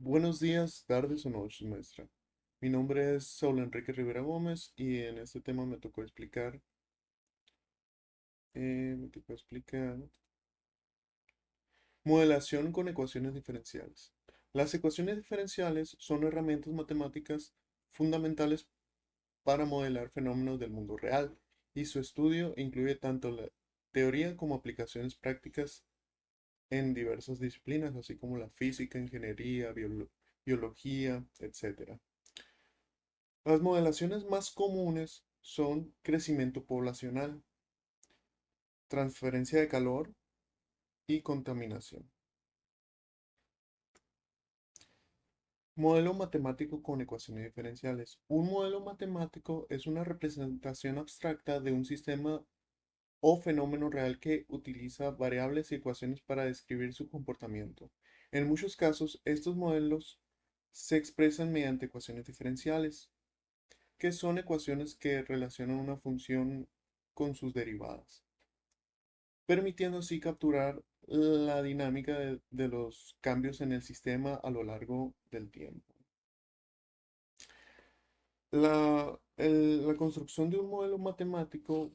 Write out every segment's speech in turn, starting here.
Buenos días, tardes o noches, maestra. Mi nombre es Saúl Enrique Rivera Gómez y en este tema me tocó explicar modelación con ecuaciones diferenciales. Las ecuaciones diferenciales son herramientas matemáticas fundamentales para modelar fenómenos del mundo real y su estudio incluye tanto la teoría como aplicaciones prácticas en diversas disciplinas, así como la física, ingeniería, biología, etc. Las modelaciones más comunes son crecimiento poblacional, transferencia de calor y contaminación. Modelo matemático con ecuaciones diferenciales. Un modelo matemático es una representación abstracta de un sistema o fenómeno real que utiliza variables y ecuaciones para describir su comportamiento. En muchos casos, estos modelos se expresan mediante ecuaciones diferenciales, que son ecuaciones que relacionan una función con sus derivadas, permitiendo así capturar la dinámica de los cambios en el sistema a lo largo del tiempo. La construcción de un modelo matemático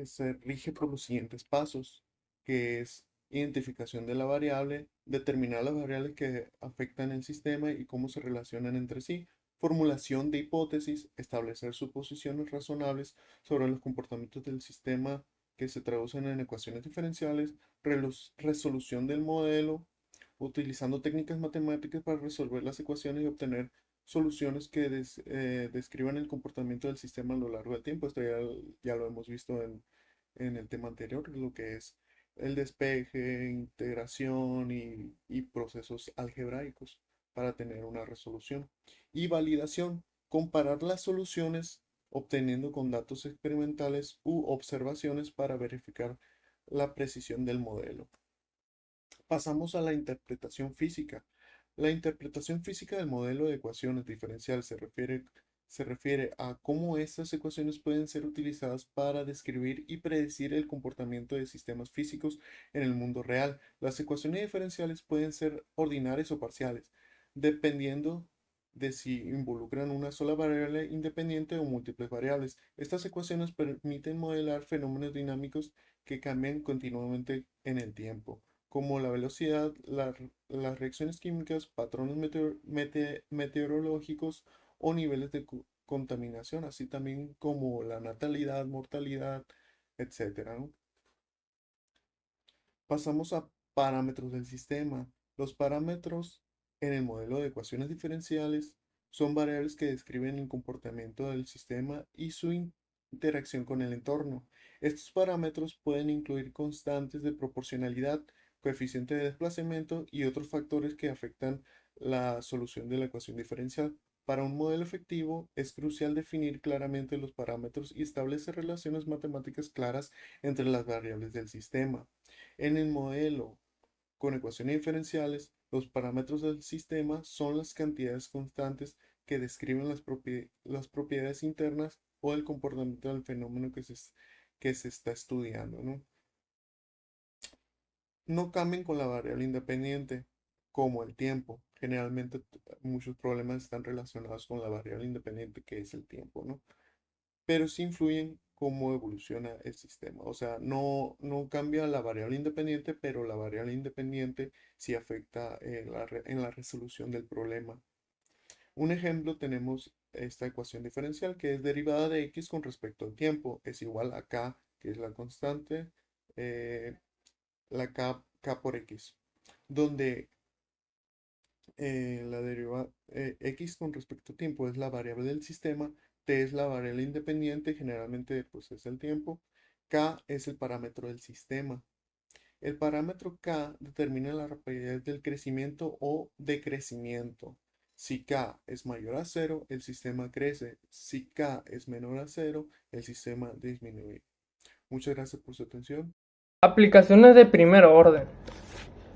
se rige por los siguientes pasos, que es identificación de la variable, determinar las variables que afectan el sistema y cómo se relacionan entre sí, formulación de hipótesis, establecer suposiciones razonables sobre los comportamientos del sistema que se traducen en ecuaciones diferenciales, resolución del modelo, utilizando técnicas matemáticas para resolver las ecuaciones y obtener soluciones que describan el comportamiento del sistema a lo largo del tiempo. Esto ya lo hemos visto en el tema anterior, lo que es el despeje, integración y procesos algebraicos para tener una resolución. Y validación, comparar las soluciones obteniendo con datos experimentales u observaciones para verificar la precisión del modelo. Pasamos a la interpretación física. La interpretación física del modelo de ecuaciones diferenciales se refiere a cómo estas ecuaciones pueden ser utilizadas para describir y predecir el comportamiento de sistemas físicos en el mundo real. Las ecuaciones diferenciales pueden ser ordinarias o parciales, dependiendo de si involucran una sola variable independiente o múltiples variables. Estas ecuaciones permiten modelar fenómenos dinámicos que cambian continuamente en el tiempo, como la velocidad, las reacciones químicas, patrones meteorológicos o niveles de contaminación, así también como la natalidad, mortalidad, etcétera, ¿no? Pasamos a parámetros del sistema. Los parámetros en el modelo de ecuaciones diferenciales son variables que describen el comportamiento del sistema y su interacción con el entorno. Estos parámetros pueden incluir constantes de proporcionalidad, coeficiente de desplazamiento y otros factores que afectan la solución de la ecuación diferencial. Para un modelo efectivo es crucial definir claramente los parámetros y establecer relaciones matemáticas claras entre las variables del sistema. En el modelo con ecuaciones diferenciales, los parámetros del sistema son las cantidades constantes que describen las propiedades internas o el comportamiento del fenómeno que se está estudiando, ¿no? No cambian con la variable independiente, como el tiempo. Generalmente muchos problemas están relacionados con la variable independiente que es el tiempo, ¿no? Pero sí influyen cómo evoluciona el sistema. O sea, no cambia la variable independiente, pero la variable independiente sí afecta en la resolución del problema. Un ejemplo, tenemos esta ecuación diferencial que es derivada de x con respecto al tiempo. Es igual a k, que es la constante, eh, la k por x, donde la deriva x con respecto a tiempo es la variable del sistema, t es la variable independiente, generalmente pues es el tiempo, k es el parámetro del sistema. El parámetro k determina la rapidez del crecimiento o decrecimiento. Si k es mayor a cero, el sistema crece. Si k es menor a cero, el sistema disminuye. Muchas gracias por su atención. Aplicaciones de primer orden.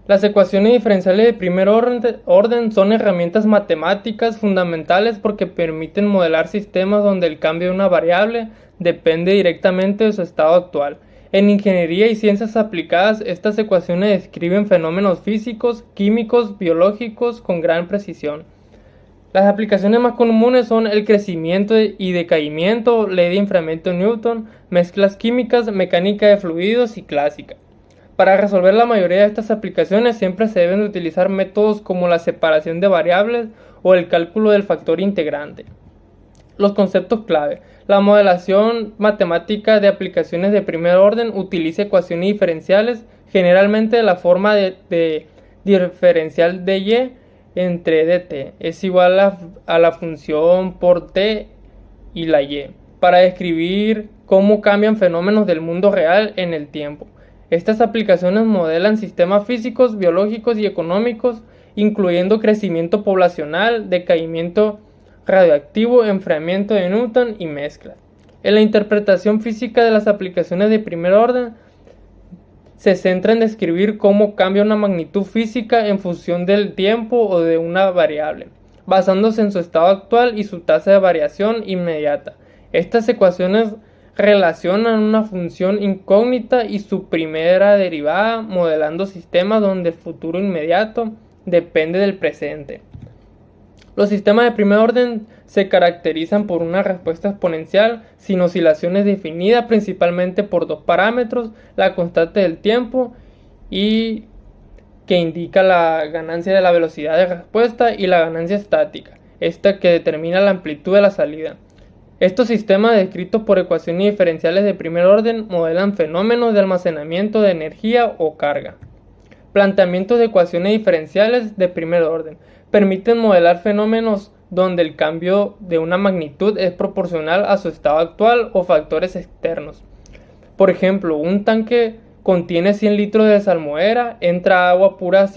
Las ecuaciones diferenciales de primer orden son herramientas matemáticas fundamentales porque permiten modelar sistemas donde el cambio de una variable depende directamente de su estado actual. En ingeniería y ciencias aplicadas, estas ecuaciones describen fenómenos físicos, químicos, biológicos con gran precisión. Las aplicaciones más comunes son el crecimiento y decaimiento, ley de enfriamiento de Newton, mezclas químicas, mecánica de fluidos y clásica. Para resolver la mayoría de estas aplicaciones siempre se deben utilizar métodos como la separación de variables o el cálculo del factor integrante. Los conceptos clave. La modelación matemática de aplicaciones de primer orden utiliza ecuaciones diferenciales, generalmente de la forma de diferencial de y entre dt es igual a la función por t y la y, para describir cómo cambian fenómenos del mundo real en el tiempo. Estas aplicaciones modelan sistemas físicos, biológicos y económicos, incluyendo crecimiento poblacional, decaimiento radioactivo, enfriamiento de Newton y mezclas. En la interpretación física de las aplicaciones de primer orden, se centra en describir cómo cambia una magnitud física en función del tiempo o de una variable, basándose en su estado actual y su tasa de variación inmediata. Estas ecuaciones relacionan una función incógnita y su primera derivada, modelando sistemas donde el futuro inmediato depende del presente. Los sistemas de primer orden se caracterizan por una respuesta exponencial sin oscilaciones definidas principalmente por dos parámetros, la constante del tiempo y que indica la ganancia de la velocidad de respuesta y la ganancia estática, esta que determina la amplitud de la salida. Estos sistemas descritos por ecuaciones diferenciales de primer orden modelan fenómenos de almacenamiento de energía o carga. Planteamientos de ecuaciones diferenciales de primer orden permiten modelar fenómenos donde el cambio de una magnitud es proporcional a su estado actual o factores externos. Por ejemplo, un tanque contiene 100 litros de salmuera, entra agua pura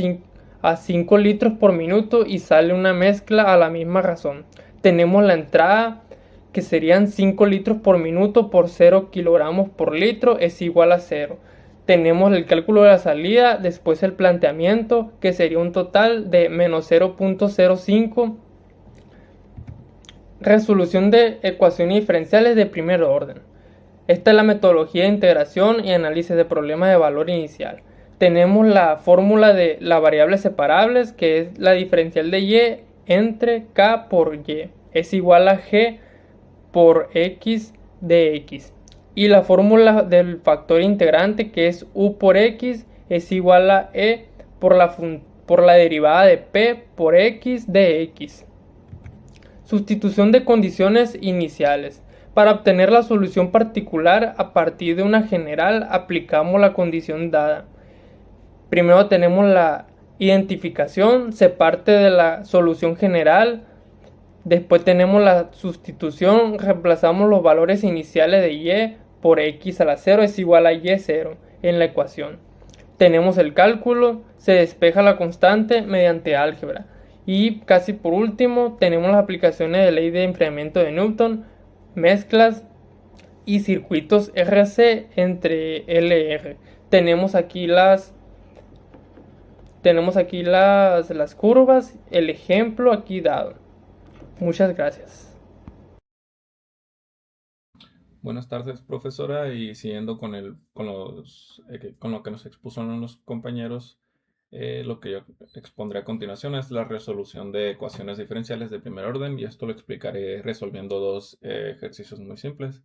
a 5 litros por minuto y sale una mezcla a la misma razón. Tenemos la entrada, que serían 5 litros por minuto por 0 kilogramos por litro es igual a 0. Tenemos el cálculo de la salida, después el planteamiento, que sería un total de menos 0.05. Resolución de ecuaciones diferenciales de primer orden. Esta es la metodología de integración y análisis de problemas de valor inicial. Tenemos la fórmula de las variables separables, que es la diferencial de y entre k por y, es igual a g por x de x. Y la fórmula del factor integrante, que es u por x, es igual a e por la derivada de p por x de x. Sustitución de condiciones iniciales. Para obtener la solución particular a partir de una general, aplicamos la condición dada. Primero tenemos la identificación, se parte de la solución general. Después tenemos la sustitución, reemplazamos los valores iniciales de y por x a la 0 es igual a y0 en la ecuación. Tenemos el cálculo, se despeja la constante mediante álgebra. Y casi por último tenemos las aplicaciones de ley de enfriamiento de Newton, mezclas y circuitos RC entre LR. Tenemos aquí las curvas, el ejemplo aquí dado. Muchas gracias. Buenas tardes, profesora, y siguiendo con lo que nos expusieron los compañeros, lo que yo expondré a continuación es la resolución de ecuaciones diferenciales de primer orden, y esto lo explicaré resolviendo dos ejercicios muy simples.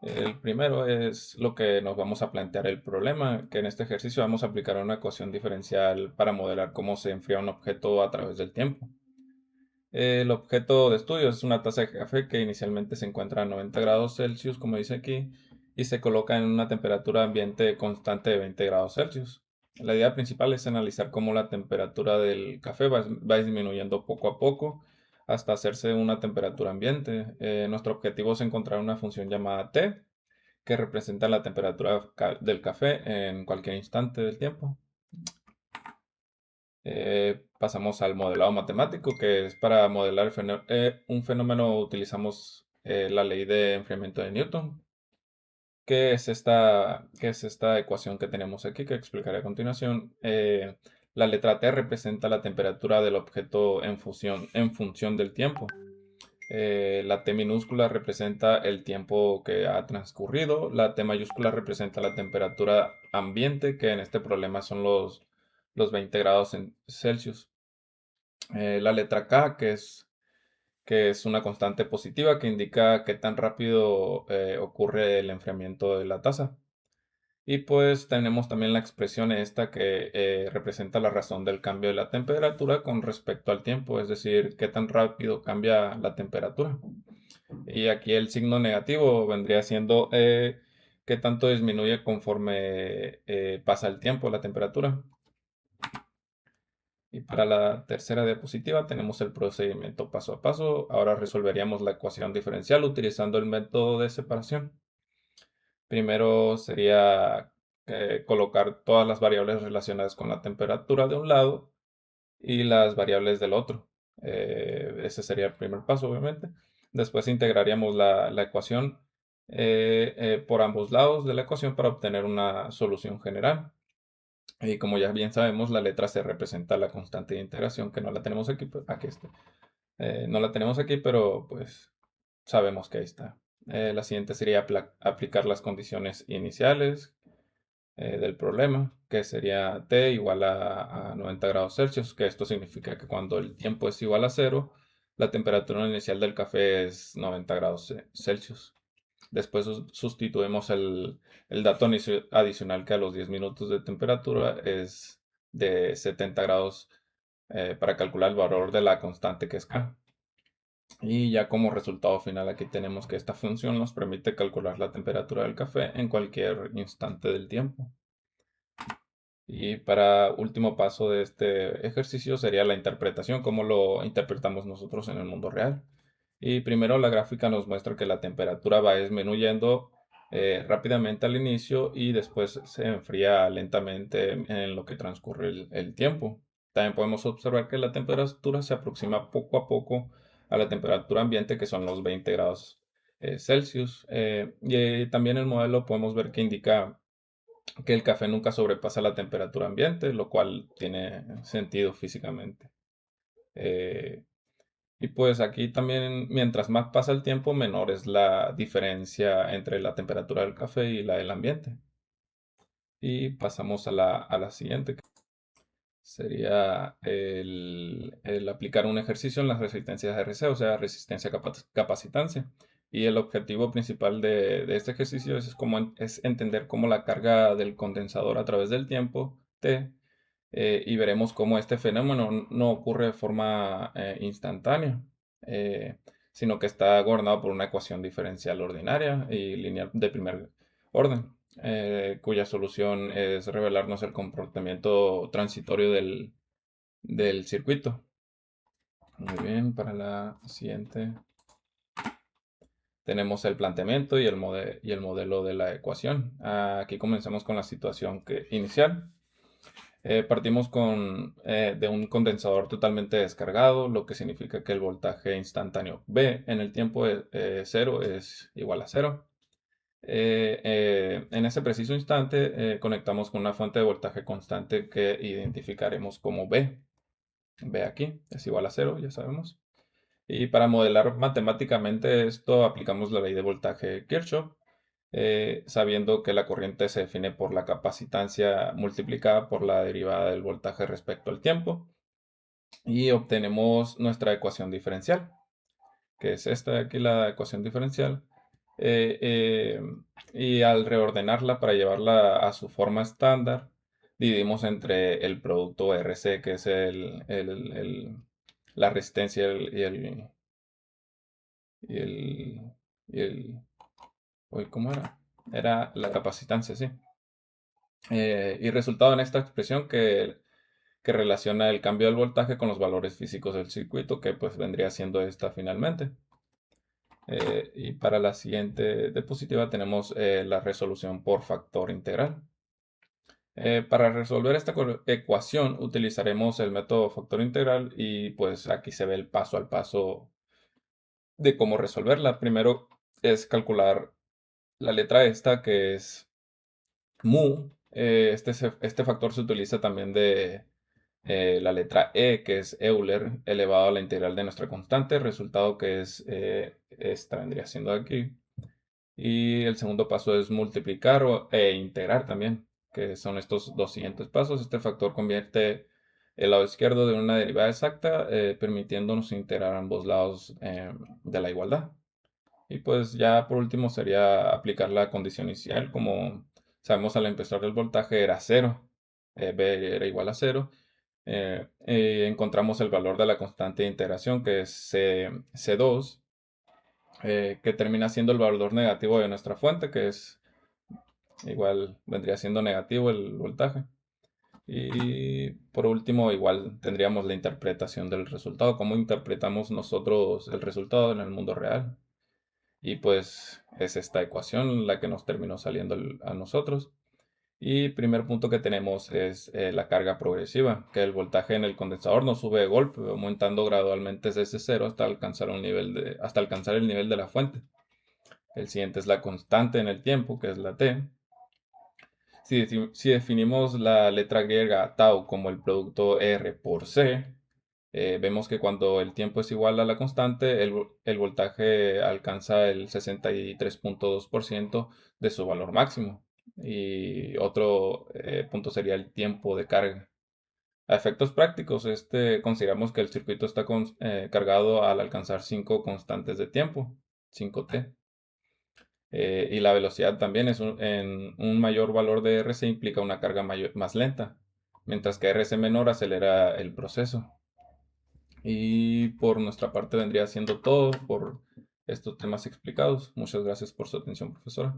El primero es lo que nos vamos a plantear el problema, que en este ejercicio vamos a aplicar una ecuación diferencial para modelar cómo se enfría un objeto a través del tiempo. El objeto de estudio es una taza de café que inicialmente se encuentra a 90 grados Celsius, como dice aquí, y se coloca en una temperatura ambiente constante de 20 grados Celsius. La idea principal es analizar cómo la temperatura del café va disminuyendo poco a poco hasta hacerse una temperatura ambiente. Nuestro objetivo es encontrar una función llamada T, que representa la temperatura del café en cualquier instante del tiempo. Pasamos al modelado matemático, que es para modelar un fenómeno utilizamos la ley de enfriamiento de Newton, que es esta ecuación que tenemos aquí, que explicaré a continuación. La letra T representa la temperatura del objeto en función del tiempo. La T minúscula representa el tiempo que ha transcurrido. La T mayúscula representa la temperatura ambiente, que en este problema son los 20 grados Celsius. La letra K, que es una constante positiva que indica qué tan rápido ocurre el enfriamiento de la taza. Y pues tenemos también la expresión esta que representa la razón del cambio de la temperatura con respecto al tiempo, es decir, qué tan rápido cambia la temperatura. Y aquí el signo negativo vendría siendo qué tanto disminuye conforme pasa el tiempo, la temperatura. Y para la tercera diapositiva tenemos el procedimiento paso a paso. Ahora resolveríamos la ecuación diferencial utilizando el método de separación. Primero sería colocar todas las variables relacionadas con la temperatura de un lado y las variables del otro. Ese sería el primer paso, obviamente. Después integraríamos la ecuación por ambos lados de la ecuación para obtener una solución general. Y como ya bien sabemos, la letra C representa la constante de integración, que no la tenemos aquí, aquí está. No la tenemos aquí, pero pues sabemos que ahí está. La siguiente sería aplicar las condiciones iniciales del problema, que sería T igual a 90 grados Celsius, que esto significa que cuando el tiempo es igual a cero, la temperatura inicial del café es 90 grados Celsius. Después sustituimos el dato adicional que a los 10 minutos de temperatura es de 70 grados para calcular el valor de la constante que es K. Y ya como resultado final aquí tenemos que esta función nos permite calcular la temperatura del café en cualquier instante del tiempo. Y para último paso de este ejercicio sería la interpretación, cómo lo interpretamos nosotros en el mundo real. Y primero la gráfica nos muestra que la temperatura va disminuyendo rápidamente al inicio y después se enfría lentamente en lo que transcurre el tiempo. También podemos observar que la temperatura se aproxima poco a poco a la temperatura ambiente, que son los 20 grados Celsius. Y también el modelo podemos ver que indica que el café nunca sobrepasa la temperatura ambiente, lo cual tiene sentido físicamente. Eh, y pues aquí también, mientras más pasa el tiempo, menor es la diferencia entre la temperatura del café y la del ambiente. Y pasamos a la siguiente, que sería el aplicar un ejercicio en las resistencias RC, o sea, resistencia capacitancia. Y el objetivo principal de este ejercicio es entender cómo la carga del condensador a través del tiempo T y veremos cómo este fenómeno no ocurre de forma instantánea, eh, sino que está gobernado por una ecuación diferencial ordinaria y lineal de primer orden, cuya solución es revelarnos el comportamiento transitorio del circuito. Muy bien, para la siguiente tenemos el planteamiento y el modelo de la ecuación. Aquí comenzamos con la situación inicial. Partimos de un condensador totalmente descargado, lo que significa que el voltaje instantáneo V en el tiempo de 0 es igual a 0. En ese preciso instante conectamos con una fuente de voltaje constante que identificaremos como V. V aquí es igual a 0, ya sabemos. Y para modelar matemáticamente esto aplicamos la ley de voltaje de Kirchhoff, sabiendo que la corriente se define por la capacitancia multiplicada por la derivada del voltaje respecto al tiempo. Y obtenemos nuestra ecuación diferencial, que es esta de aquí, la ecuación diferencial. Eh, eh, y al reordenarla para llevarla a su forma estándar, dividimos entre el producto RC, que es la resistencia y el, y el, uy, ¿cómo era? Era la capacitancia, sí. Y resultado en esta expresión que relaciona el cambio del voltaje con los valores físicos del circuito, que pues vendría siendo esta finalmente. Y para la siguiente diapositiva tenemos la resolución por factor integral. Para resolver esta ecuación utilizaremos el método factor integral y pues aquí se ve el paso al paso de cómo resolverla. Primero es calcular la letra esta que es mu. Este factor se utiliza también la letra E, que es Euler, elevado a la integral de nuestra constante, resultado que es, esta vendría siendo aquí. Y el segundo paso es multiplicar e integrar también, que son estos dos siguientes pasos. Este factor convierte el lado izquierdo de una derivada exacta, permitiéndonos integrar ambos lados de la igualdad. Y pues ya por último sería aplicar la condición inicial. Como sabemos, al empezar el voltaje era cero, B era igual a cero. Encontramos el valor de la constante de integración, que es C2, que termina siendo el valor negativo de nuestra fuente, que es igual, vendría siendo negativo el voltaje. Y por último, igual tendríamos la interpretación del resultado, cómo interpretamos nosotros el resultado en el mundo real. Y pues es esta ecuación la que nos terminó saliendo a nosotros. Y primer punto que tenemos es la carga progresiva, que el voltaje en el condensador no sube de golpe, aumentando gradualmente desde cero hasta alcanzar hasta alcanzar el nivel de la fuente. El siguiente es la constante en el tiempo, que es la t. Si definimos la letra griega tau como el producto R por C, vemos que cuando el tiempo es igual a la constante, el voltaje alcanza el 63.2% de su valor máximo. Y otro punto sería el tiempo de carga. A efectos prácticos, consideramos que el circuito está cargado al alcanzar 5 constantes de tiempo, 5t. Y la velocidad también en un mayor valor de RC implica una carga más lenta, mientras que RC menor acelera el proceso. Y por nuestra parte vendría siendo todo por estos temas explicados. Muchas gracias por su atención, profesora.